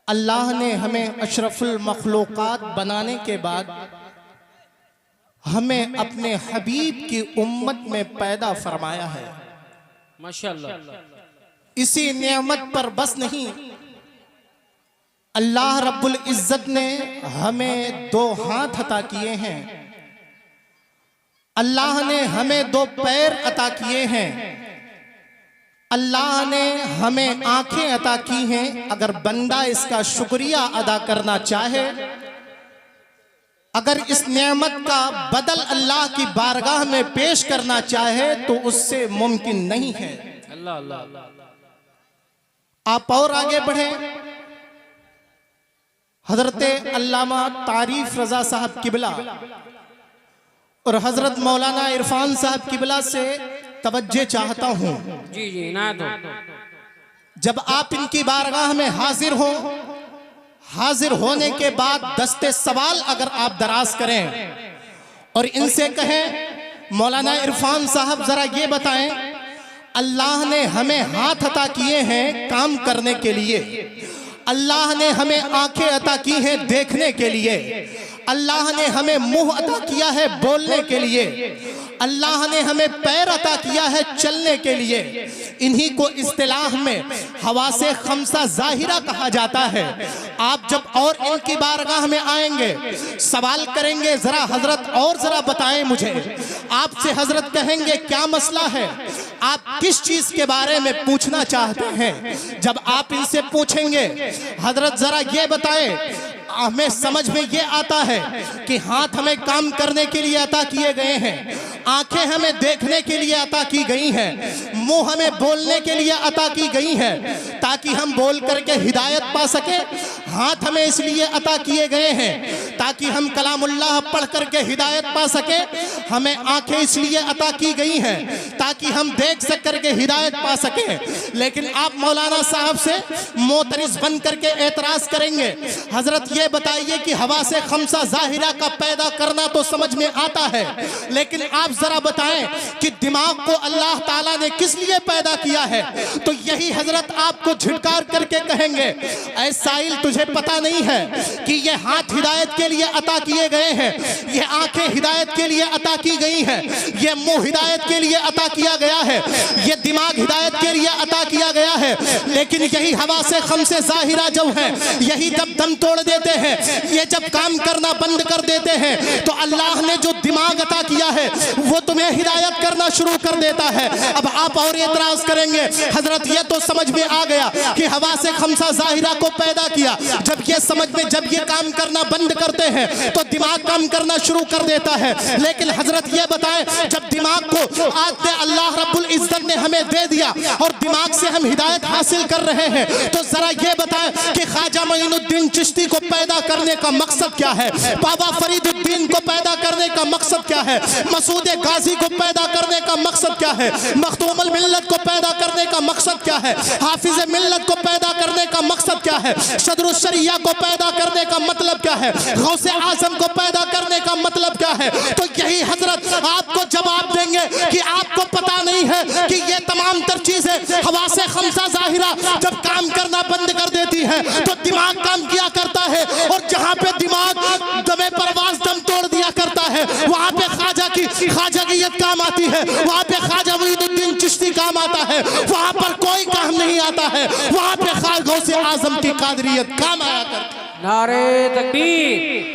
अल्लाह ने हमें अशरफुल मखलूक़ात बनाने के बाद हमें अपने हबीब की उम्मत में पैदा फरमाया है। माशाअल्लाह। इसी नेमत पर बस नहीं, अल्लाह रब्बुल इज्जत ने हमें दो हाथ अता किए हैं, अल्लाह ने हमें दो पैर अता किए हैं, अल्लाह ने हमें आंखें अता की हैं। अगर बंदा इसका शुक्रिया अदा करना चाहे, अगर इस नेमत का बदल अल्लाह की बारगाह में पेश करना चाहे तो उससे मुमकिन नहीं है। अल्लाह अल्लाह। आप और आगे बढ़े। हजरते अल्लामा तारीफ रजा साहब किबला और हजरत मौलाना इरफान साहब किबला से तवज्जे चाहता हूं। जी जी ना दो। जब आप इनकी बारगाह में हाजिर हो, हाजिर होने के बाद दस्ते सवाल अगर आप दराज करें और इनसे कहें, मौलाना इरफान साहब जरा ये बताएं, अल्लाह ने हमें हाथ अता किए हैं काम करने के लिए, अल्लाह ने हमें आंखें अता की हैं देखने के लिए, अल्लाह ने हमें मुंह अता किया है बोलने के लिए, अल्लाह ने हमें पैर अता किया है चलने के लिए, इन्हीं को इस्तिलाह में हवासे खमसा जाहिरा कहा जाता है। आप जब और इनकी बारगाह में आएंगे, सवाल करेंगे जरा हजरत और जरा बताएं मुझे, आपसे हजरत कहेंगे क्या मसला है, आप किस चीज के बारे में पूछना चाहते हैं। जब आप इनसे पूछेंगे हजरत जरा ये बताएं, हमें समझ में ये आता है कि हाथ हमें काम करने के लिए अता किए गए हैं, आंखें हमें देखने के लिए अता की गई हैं, मुंह हमें बोलने के लिए अता की गई हैं ताकि हम बोल करके हिदायत पा सके, हाथ हमें इसलिए अता किए गए हैं ताकि हम कलामुल्लाह पढ़ करके हिदायत पा सके, हमें आंखें इसलिए अता की गई हैं ताकि हम देख सक करके हिदायत पा सके। लेकिन आप मौलाना साहब से मोतरिज बन करके एतराज करेंगे, हजरत ये बताइए कि हवा से खमसा जाहिरा का पैदा करना तो समझ में आता है, लेकिन आप जरा बताएं कि दिमाग को अल्लाह ताला ने किस लिए पैदा किया है। तो यही हजरत आपको झिटकार करके कहेंगे, ऐ साइल तुझे पता नहीं है कि ये हाथ हिदायत के लिए अता किए गए हैं, ये आंखें हिदायत के लिए अता की गई हैं, ये मुंह हिदायत के लिए अता किया गया है, ये दिमाग हिदायत के लिए अता किया गया है। लेकिन यही हवा से खमसे जाहिरा जो है, यही जब दम तोड़ देते हैं, ये जब काम करना बंद कर देते हैं, तो अल्लाह ने जो दिमाग अता किया है वो तुम्हें हिदायत करना शुरू कर देता है। अब आप और एतराज करेंगे, हजरत ये तो समझ में आ गया कि हवा से खमसा जाहिरा को पैदा किया, जब ये समझ में जब ये काम करना बंद करते हैं तो दिमाग काम करना शुरू कर देता है। लेकिन हजरत ये बताएं, जब दिमाग को आज अल्लाह रब्बुल इज्जत ने हमें दे दिया और दिमाग से हम हिदायत हासिल कर रहे हैं, तो जरा ये बताएं कि ख्वाजा मोइनुद्दीन चिश्ती को पैदा करने का मकसद क्या है, बाबा फरीदुद्दीन को पैदा करने का मकसद क्या है, मसूद गाजी को पैदा करने का मकसद क्या है, मखदूमुल मिल्लत को पैदा करने का मकसद क्या है, हाफिज मिल्लत को पैदा करने का मकसद क्या है, सदरुश शरिया को पैदा करने का मतलब क्या है, गौसे आजम को पैदा करने का मतलब क्या है। तो यही हजरत आपको जवाब देंगे कि आपको पता नहीं है कि ये तमाम तर चीजें हवा से खमसा जाहिरा जब काम करना बंद कर देती है तो दिमाग काम किया करता है, और जहां पे दिमाग दमे परवाज दम तोड़ दिया करता है वहां पे ख्वाजागियत काम आती है, वहां पे ख्वाजा मोइनुद्दीन चिश्ती काम आता है, वहां पर कोई काम नहीं आता है, वहां पे ख्वाजा से आजम की कादरियत काम आया करती है। नारे तकबीर।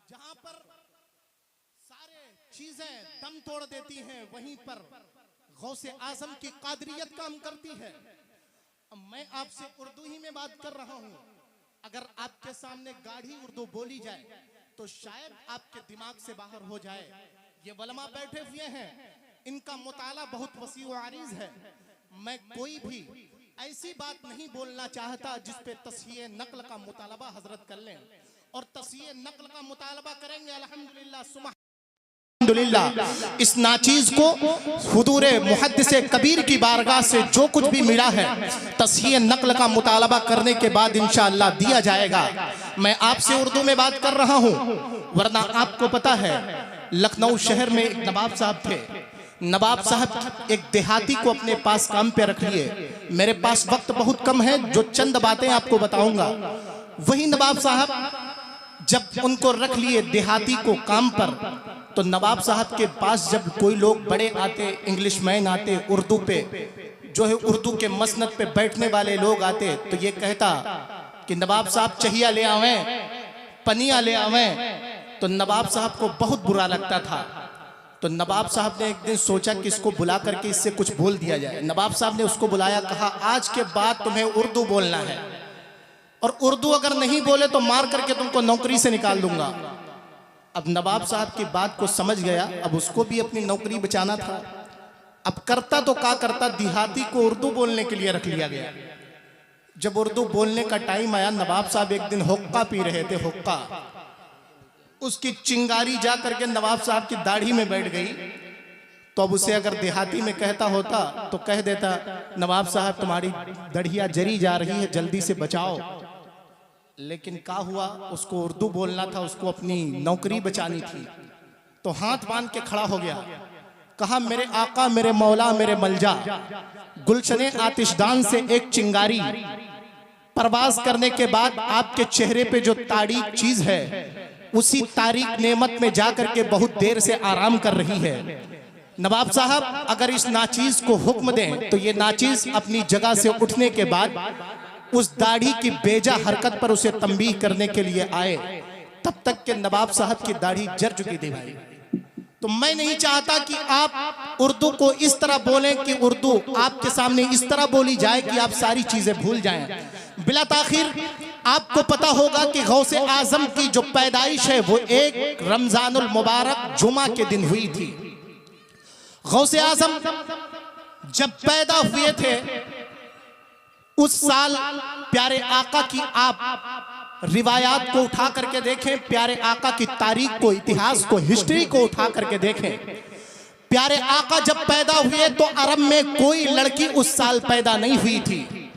जहां पर सारे चीजें दम तोड़ देती हैं वहीं पर गौसे आजम की कादरियत काम करती है। अब मैं आपसे उर्दू ही में बात कर रहा हूं, अगर आपके सामने गाढ़ी उर्दू बोली जाए तो शायद आपके दिमाग से बाहर हो जाए। ये वलमा बैठे हुए हैं, इनका मुताला बहुत वसी व आरीज है। मैं कोई भी ऐसी बात नहीं बोलना चाहता जिस पे तस्हीह नक्ल का मुतालबा हजरत कर लें, और तस्हीह नक्ल का मुतालबा करेंगे अल्हम्दुलिल्लाह अल्हम्दुलिल्लाह। इस नाचीज को हुजूर मुहद्दिस कबीर की बारगाह से जो कुछ भी मिला है तस्हीह नक्ल का मुतालबा करने के बाद इंशाअल्लाह दिया जाएगा। मैं आपसे उर्दू में बात कर रहा हूँ, वरना आपको पता है लखनऊ शहर में एक नवाब साहब थे। नवाब साहब एक देहाती को अपने पास काम पे रख लिए। मेरे पास वक्त बहुत कम है, जो चंद बातें आपको बताऊंगा। वही नवाब साहब जब उनको रख लिए देहाती को काम पर, तो नवाब साहब के पास जब कोई लोग बड़े आते, इंग्लिश मैन आते, उर्दू पे जो है उर्दू के मसनद पे बैठने वाले लोग आते, तो ये कहता कि नवाब साहब चाहिया ले आवें, पनिया ले आवें। तो नवाब साहब को बहुत बुरा लगता था। तो नवाब साहब ने एक दिन सोचा कि इसको बुला करके इससे कुछ बोल दिया जाए। नवाब साहब ने उसको बुलाया, कहा आज के बाद तुम्हें उर्दू बोलना है, और उर्दू अगर नहीं बोले तो मार करके तुमको नौकरी से निकाल दूंगा। अब नवाब साहब की बात को समझ गया, अब उसको भी अपनी नौकरी बचाना था। अब करता तो क्या करता, देहाती को उर्दू बोलने के लिए रख लिया गया। जब उर्दू बोलने का टाइम आया, नवाब साहब एक दिन हुक्का पी रहे थे, हुक्का, उसकी चिंगारी जा करके नवाब साहब की दाढ़ी में बैठ गई। तो अब उसे अगर देहाती में कहता होता तो कह देता, नवाब साहब तुम्हारी दढ़िया जरी जा रही है, जल्दी से बचाओ। लेकिन क्या हुआ, उसको उर्दू बोलना था, उसको अपनी नौकरी बचानी थी। तो हाथ बांध के खड़ा हो गया, कहा मेरे आका, मेरे मौला, मेरे मलजा, गुलशने आतिशदान से एक चिंगारी परवाज करने के बाद आपके चेहरे पे जो तारीक चीज है, उसी तारीक नेमत में जाकर के बहुत देर से आराम कर रही है। नवाब साहब अगर इस नाचीज को हुक्म दें तो ये नाचीज अपनी जगह से उठने के बाद उस दाढ़ी की बेजा हरकत पर उसे तंबीह करने के लिए आए। तब तक के नवाब साहब की दाढ़ी जर चुकी थी भाई। तो मैं नहीं चाहता कि आप उर्दू को इस तरह बोलें कि उर्दू आपके सामने इस तरह बोली जाए कि आप सारी चीजें भूल जाएं। बिला ताखिर आपको पता होगा कि गौसे आजम की जो पैदाइश है वो एक रमजानुल मुबारक जुमा के दिन हुई थी। गौसे आजम जब पैदा हुए थे उस साल प्यारे आका की आप रिवायात को उठा करके देखें, प्यारे आका की तारीख को, इतिहास को, हिस्ट्री को उठा करके देखें। प्यारे आका जब पैदा हुए तो अरब में कोई लड़की उस साल पैदा नहीं हुई थी।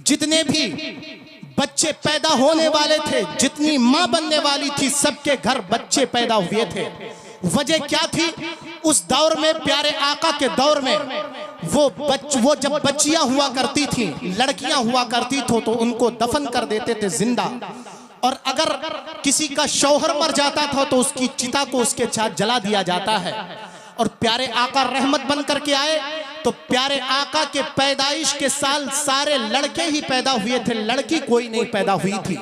जितने भी बच्चे पैदा होने वाले थे, जितनी मां बनने वाली थी, सबके घर बच्चे पैदा हुए थे। वजह क्या थी, उस दौर में, प्यारे आका के दौर में, वो जब बच्चियां हुआ करती थी, लड़कियां हुआ करती थी, तो उनको दफन कर देते थे जिंदा। और अगर किसी का शौहर मर जाता था तो उसकी चिता को उसके साथ जला दिया जाता है। और प्यारे आका रहमत बन करके आए तो प्यारे आका के पैदाइश के साल सारे लड़के ही पैदा हुए थे, लड़की कोई नहीं पैदा हुई थी।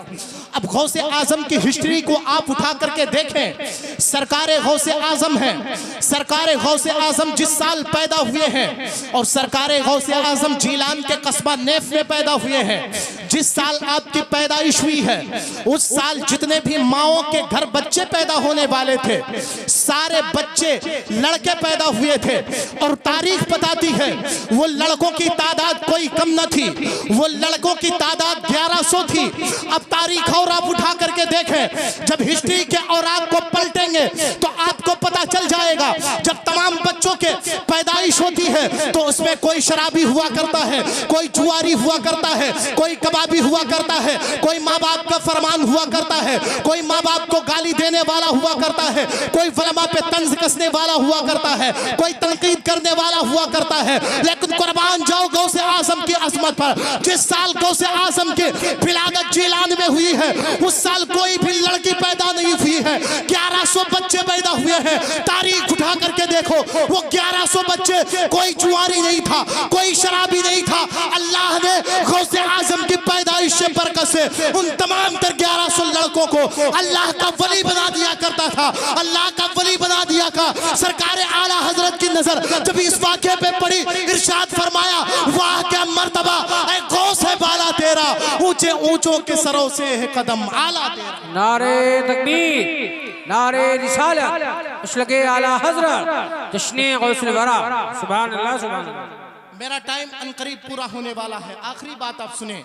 अब गौसे आजम की हिस्ट्री को आप उठा करके देखें, सरकारे गौसे आजम हैं, सरकारे गौसे आजम जिस साल पैदा हुए हैं, और सरकारे गौसे आजम जीलान के कस्बा नेफ में पैदा हुए हैं। जिस साल आपकी पैदाइश हुई है उस साल जितने भी माओं के घर बच्चे पैदा होने वाले थे, सारे बच्चे लड़के पैदा हुए थे। और तारीख बताती है वो लड़कों की तादाद कोई कम न थी, वो लड़कों की तादाद 1100 थी। अब तारीख और आप उठा करके देखें, जब हिस्ट्री के औराक को पलटेंगे तो आपको पता चल जाएगा, जब तमाम बच्चों के पैदाइश होती है तो उसमें कोई शराबी हुआ करता है, कोई जुआरी हुआ करता है, कोई कबाबी हुआ करता है, कोई माँ बाप का फरमान हुआ करता है, कोई माँ बाप को गाली देने वाला हुआ करता है, कोई फलमा पे तंज कसने वाला हुआ करता है, कोई तनकीद करने वाला हुआ करता है। लेकिन कुर्बान जाओ गौसे आजम की अजमत पर। जिस साल गौसे आजम के विलादत जीलान में हुई है उस साल कोई भी लड़की पैदा नहीं हुई है, 1100 बच्चे पैदा हुए हैं। तारीख उठा करके देखो, वो 1100 बच्चे, कोई जुआरी नहीं था, कोई शराबी नहीं था। अल्लाह ने गौसे आजम की पैदाइश से बरकत से उन तमाम तर 1100 लड़कों को अल्लाह का वली बना दिया करता था, अल्लाह का वली बना दिया का। सरकार आला हजरत की नजर जब इस वाक़े पे पड़ी, इरशाद फरमाया, वाह क्या मर्तबा ऐ गौस है बाला तेरा, ऊंचे ऊंचों के सरों से है कदम आला तेरा। नारे तकबीर, नारे रिसालत, मशलके आला हजरत, जश्ने गौसुल वरा। सुभान अल्लाह, सुभान अल्लाह। मेरा टाइम अनकरीब पूरा होने वाला है, आखिरी बात आप सुने।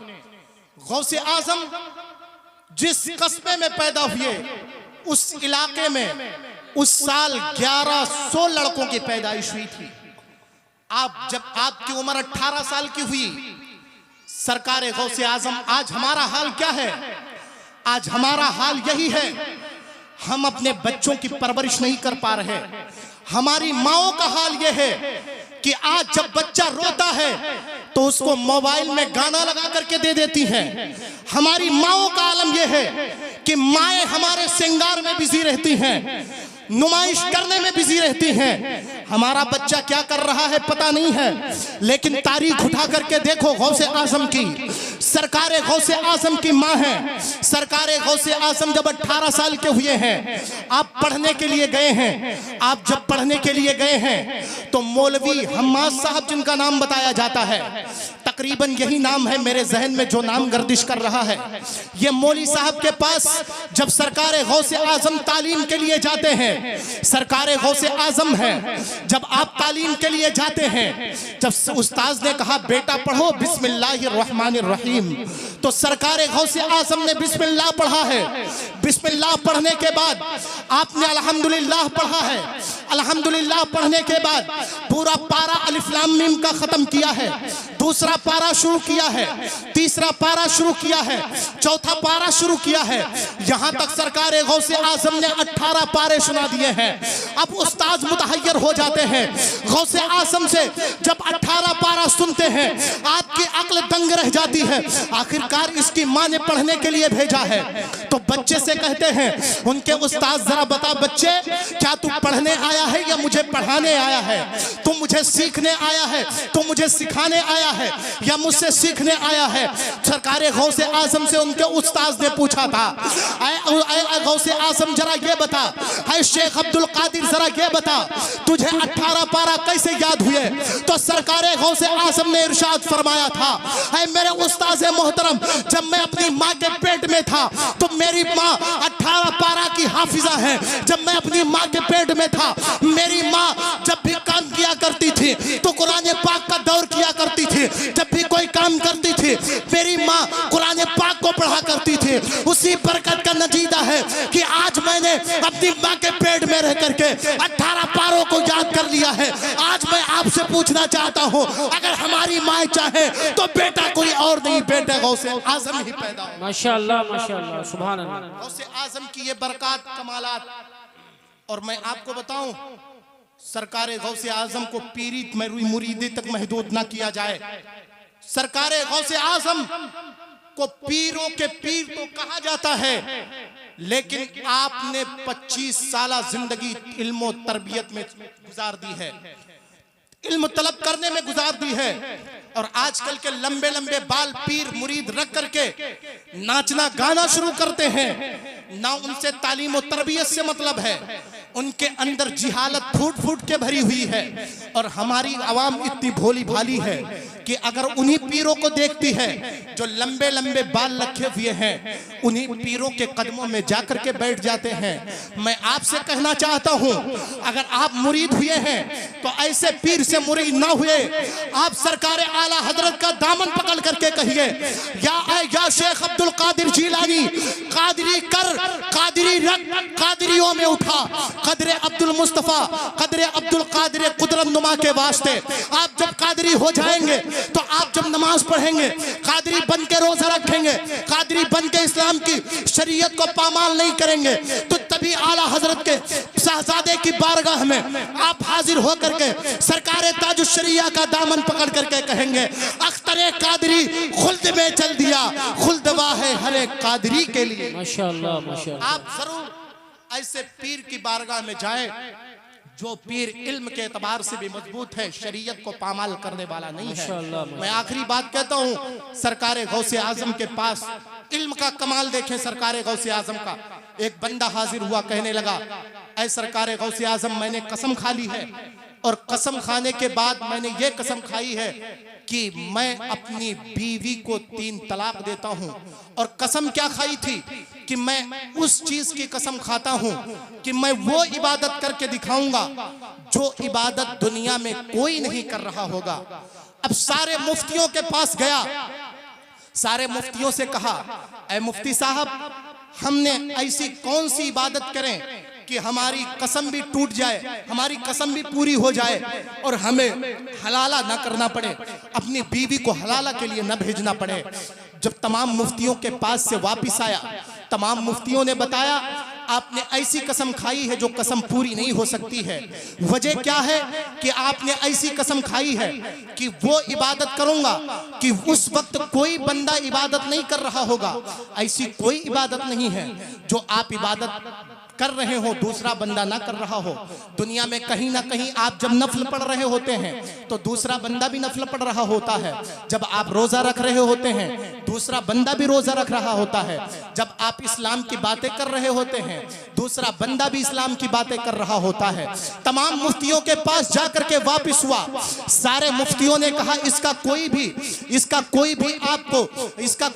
गौसे आजम जिस कस्बे में पैदा हुए उस इलाके में उस साल 1100 लड़कों की पैदाइश हुई थी। आप जब आपकी उम्र 18 साल की हुई, सरकार गौसे आजम, आज हमारा हाल क्या है? आज हमारा हाल यही है, हम अपने बच्चों की परवरिश नहीं कर पा रहे। हमारी माओं का हाल यह है कि आज जब बच्चा रोता है तो उसको मोबाइल में गाना लगा करके दे देती हैं। हमारी माओं का आलम यह है कि माएं हमारे श्रृंगार में बिजी रहती हैं, नुमाइश करने में बिजी रहती हैं। हमारा बच्चा क्या कर रहा है पता नहीं है, लेकिन तारीख उठा करके देखो, गौसे आजम की, सरकारे गौसे आजम की माँ है। सरकारे गौसे आजम जब 18 साल के हुए हैं, आप पढ़ने के लिए गए हैं। आप जब पढ़ने के लिए गए हैं तो मौलवी हम्माद साहब, जिनका नाम बताया जाता है, तकरीबन यही नाम है मेरे जहन में जो नाम गर्दिश कर रहा है, ये मौलवी साहब के पास जब सरकारे गौसे आजम तालीम के लिए जाते हैं, सरकारे गौसे आजम है, जब आप तालीम के लिए जाते हैं, जब उस्ताद ने कहा बेटा पढ़ो बिस्मिल्लाहिर्रहमानिर्रहीम, तो सरकारे गौसे आजम ने बिस्मिल्लाह पढ़ा है। बिस्मिल्लाह पढ़ने के बाद आपने अल्हम्दुलिल्लाह पढ़ा है। अल्हम्दुलिल्लाह पढ़ने के बाद पूरा पारा अलिफ लाम मीम का खत्म किया है, दूसरा पारा शुरू किया है, तीसरा पारा शुरू किया है, चौथा पारा शुरू किया है, यहां तक सरकारे गौसे आजम ने 18 पारे सुना दिए हैं। अब उस्ताद मुतहय्यर हो जाते हैं। गौसे आजम से जब 18 पारा सुनते हैं, आपकी अक्ल दंग रह जाती है। आखिरकार इसकी माँ ने पढ़ने के लिए भेजा है, तो बच्चे से कहते हैं उनके उस्ताद, जरा बता बच्चे, क्या तू पढ़ने आया है या मुझे पढ़ाने आया है? तू मुझे सीखने आया है, तू मुझे सिखाने आया है या मुझसे सीखने आया है? सरकारे गौसे आजम से उनके उस्ताद ने पूछा था, ऐ गौसे आजम जरा ये बता, ऐ शेख अब्दुल कादिर जरा ये बता, तुझे 18 पारा कैसे याद हुए? तो सरकारे गौसे आजम ने इरशाद फरमाया था, ऐ मेरे उस्ताद मोहतरम, जब मैं अपनी माँ के पेट में था तो मेरी माँ 18 पारा की हाफिजा है। जब मैं अपनी माँ के पेट में था, मेरी माँ जब भी काम किया करती थी तो कुरान पाक का दौर किया करती थी। जब भी कोई काम करती थी, मेरी माँ कुरान पाक को पढ़ा करती थी। उसी बरकत का नतीजा है कि आज मैंने अपनी माँ के पेट में रह करके 18 पारों को याद कर लिया है। आज मैं आपसे पूछना चाहता हूँ, अगर हमारी माँ चाहे तो बेटा कोई और नहीं, बेटा गौसे आजम ही पैदा हो। माशाअल्लाह माशाअल्लाह, सुभान अल्लाह। गौसे आजम की ये बरकत कमालात। और मैं आपको बताऊं, सरकारे गौसे आजम को पीरी मुरीदी तक महदूद ना किया जाए। सरकारे गौसे आजम को पीरों के पीर तो कहा जाता है, लेकिन आपने 25 साल जिंदगी इल्म तरबियत में गुजार दी है, इल्म तलब करने में गुजार दी है। और आजकल के लंबे लंबे बाल पीर मुरीद रख करके नाचना गाना शुरू करते हैं। ना उनसे तालीम और तरबियत से मतलब है, उनके अंदर जिहालत फूट फूट के भरी हुई है। और हमारी आवाम इतनी भोली भाली है कि अगर उन्हीं पीरों को देखती है जो लंबे लंबे बाल रखे हुए हैं, उन्हीं पीरों के कदमों में जाकर के बैठ जाते हैं। मैं आपसे कहना चाहता हूं, अगर आप मुरीद हुए हैं तो ऐसे पीर से मुरीद ना हुए, आप सरकारे आला हजरत का दामन पकड़ करके कहिए, या शेख अब्दुल कादिर जिलानी, कादरी कर, कादरी रख, कादरियों में उठा, कदरे अब्दुल मुस्तफा, कदरे अब्दुल कादिर कुदरत नुमा के वास्ते। आप जब कादरी हो जाएंगे तो आप जब नमाज पढ़ेंगे, कादरी बन के रोजा रखेंगे, कादरी बन के इस्लाम की शरीयत को पामाल नहीं करेंगे, तो तभी आला हजरत के शहजादे की बारगाह में आप हाजिर होकर के सरकारे ताजुश शरिया का दामन पकड़ करके कहेंगे, अख्तरे कादरी खुल्द में चल दिया, खुल्दवा है हर एक कादरी के लिए। माशाअल्लाह माशाअल्लाह। आप जरूर ऐसे पीर की बारगाह में जाए जो पीर इल्म के एतबार से भी मजबूत है, शरीयत को पामाल करने वाला नहीं है। मैं आखिरी बात कहता हूँ, सरकारे गौसे आजम के पास इल्म का कमाल देखें। सरकारे गौसे आजम का एक बंदा हाजिर हुआ, कहने लगा, ऐ सरकारे गौसे आजम, मैंने कसम खा ली है, और कसम खाने के बाद मैंने ये कसम खाई है कि मैं अपनी बीवी को 3 तलाक देता हूं। और कसम क्या खाई थी कि मैं उस चीज की कसम खाता हूं कि मैं वो इबादत करके दिखाऊंगा जो इबादत दुनिया में कोई नहीं कर रहा होगा। अब सारे मुफ्तियों के पास गया, सारे मुफ्तियों से कहा, ऐ मुफ्ती साहब, हमने ऐसी कौन सी इबादत करें कि हमारी कसम भी टूट जाए, हमारी कसम भी पूरी हो जाए और हमें हलाला ना करना पड़े, अपनी बीवी को हलाला के लिए न भेजना पड़े। जब तमाम मुफ्तियों के पास से वापिस आया, तमाम मुफ्तियों ने बताया, आपने ऐसी कसम खाई है जो कसम पूरी नहीं हो सकती है। वजह क्या है कि आपने ऐसी कसम खाई है कि वो इबादत करूंगा कि उस वक्त कोई बंदा इबादत नहीं कर रहा होगा। ऐसी कोई इबादत नहीं है जो आप इबादत कर रहे हो दूसरा बंदा ना कर रहा हो। दुनिया में कहीं ना कहीं आप जब नफल पढ़ रहे होते हैं तो दूसरा बंदा भी नफल पढ़ रहा होता है। जब आप रोजा रख रहे होते हैं दूसरा बंदा भी रोजा रख रहा होता है। जब आप इस्लाम की बातें कर रहे होते हैं दूसरा बंदा भी इस्लाम की बातें कर रहा होता है। तमाम मुफ्तियों के पास जाकर के वापिस हुआ, सारे मुफ्तियों ने कहा इसका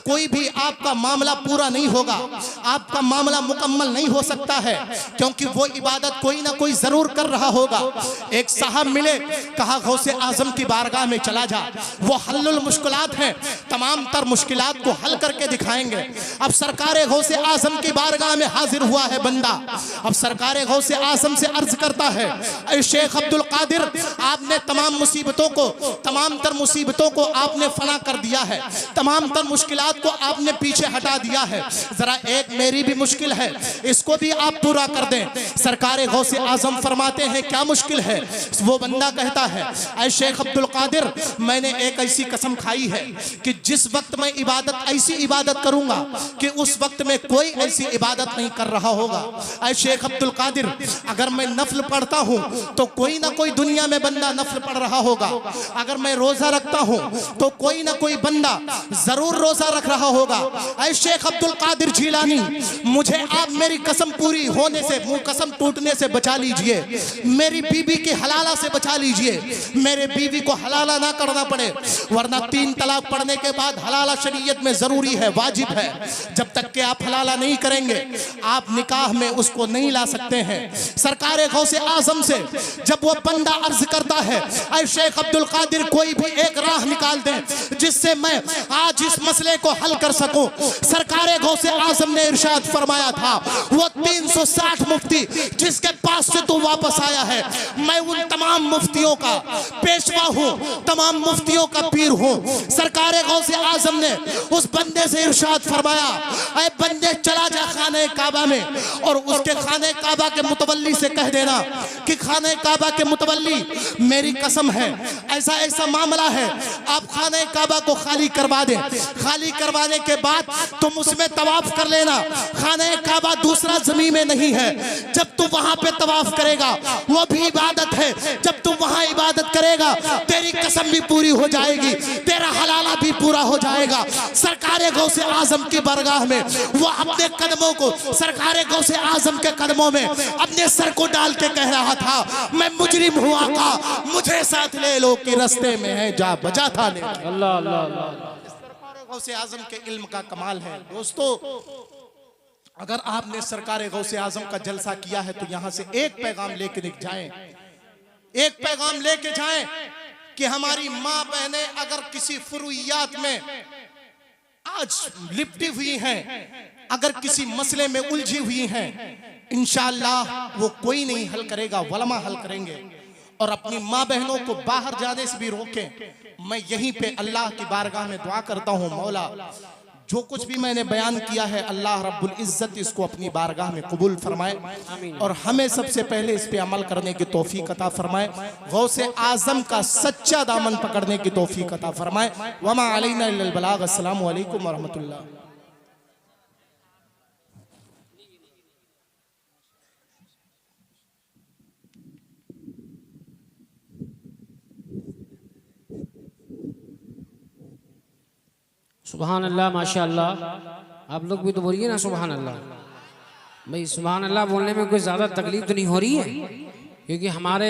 कोई भी आपका मामला पूरा नहीं होगा, आपका मामला मुकम्मल नहीं हो सकता है, क्योंकि वो इबादत कोई ना कोई जरूर कर रहा होगा। एक साहब मिले, कहा गौसे आजम की बारगाह में चला जा, वो हल्लुल मुश्किलात हैं, तमाम तर मुश्किलात को हल करके दिखाएंगे। अब सरकारे गौसे आजम की बारगाह में हाजिर हुआ है बंदा। अब सरकारे गौसे आजम से अर्ज करता है, ऐ शेख अब्दुल कादिर, आपने तमाम तर मुसीबतों को आपने फना कर दिया है, तमाम तर मुश्किलात को आपने पीछे हटा दिया है, जरा एक मेरी भी मुश्किल है, इसको भी आप पूरा कर दें। सरकारे गौसे आजम फरमाते हैं क्या मुश्किल है? वो बंदा कहता है, ऐ शेख अब्दुल कादिर, मैंने एक ऐसी कसम खाई है कि जिस वक्त मैं ऐसी इबादत करूंगा कि उस वक्त में कोई ऐसी इबादत नहीं कर रहा होगा। ऐ शेख अब्दुल कादिर, अगर मैं नफल पढ़ता हूं तो कोई ना कोई दुनिया में बंदा नफल पढ़ रहा होगा, अगर मैं रोजा रखता हूं तो कोई ना कोई बंदा जरूर रोजा रख रहा होगा। ऐ शेख अब्दुल कादिर जिलानी, मुझे आप मेरी कसम पूरी होने से, कसम टूटने से बचा लीजिए, मेरी बीवी की हलाला से बचा लीजिए, मेरे बीवी को हलाला ना करना पड़े, वरना 3 तलाक पढ़ने के बाद हलाला शरीयत में जरूरी है, वाजिब है। जब तक कि आप हलाला नहीं करेंगे आप निकाह में उसको नहीं ला सकते हैं। सरकारे गौसे आजम से जब वो बंदा अर्ज करता है, ऐ शेख अब्दुल कादिर, कोई भी एक राह निकाल दें जिससे मैं आज इस मसले को हल कर सकूं। सरकारे गौसे आजम ने इरशाद फरमाया था, वो 360 मुफ्ती जिसके पास से तू वापस आया है, मैं उन तमाम मुफ्तियों का पेशवा हूं, तमाम मुफ्तियों का पीर हूं। सरकारे गौसे आजम ने उस बंदे से इरशाद फरमाया, ऐ बंदे चला जा खाने काबा में और उसके खाने काबा के मुतवल्ली से कह देना कि खाने काबा के मुतवल्ली, मेरी कसम है ऐसा ऐसा मामला है, आप खाने काबा को खाली करवा दें, खाली करवाने के बाद तुम उसमें तवाफ कर लेना। खाने काबा दूसरा जमीन में नहीं है, जब तू वहां पे तवाफ करेगा वो भी इबादत है, जब तू वहां इबादत करेगा तेरी कसम भी पूरी हो जाएगी, तेरा हलाला भी पूरा हो जाएगा। सरकारे गौसे आजम की बारगाह में वो अपने कदमों को सरकारे गौसे आजम के कदमों में अपने सर को डाल के कह रहा था, मैं मुजरिम हूँ आका, मुझे साथ ले लो कि रास्ते में है जा बजा था ले। अल्लाह अल्लाह अल्लाह। गौसे आजम के इल्म का कमाल है दोस्तों। अगर आपने सरकारे गौसे आजम का जलसा किया है तो यहां से एक पैगाम लेके जाएं, एक पैगाम लेके जाएं कि हमारी माँ बहनें अगर किसी फुरुइयात में आज लिपटी हुई हैं, अगर किसी मसले में उलझी हुई हैं, इंशाअल्लाह वो कोई नहीं हल करेगा, वलमा हल करेंगे। और अपनी माँ बहनों को बाहर जाने से भी रोकें। मैं यहीं पे अल्लाह की बारगाह में दुआ करता हूँ, मौला जो कुछ भी मैंने बयान किया है अल्लाह रब्बुल इज्जत इसको अपनी बारगाह में कबूल फरमाए और हमें सबसे पहले इस पे अमल करने की तौफीक अता फरमाए। गौसे आजम का सच्चा दामन पकड़ने की तौफीक अता फरमाए। वमा अलैना इल्लल बलाग। अस्सलामु अलैकुम व रहमतुल्लाह। सुभान अल्लाह, माशाअल्लाह। आप लोग भी तो बोलिए ना सुभान अल्लाह। भाई सुभान अल्लाह बोलने में कोई ज़्यादा तकलीफ तो नहीं हो रही है, क्योंकि हमारे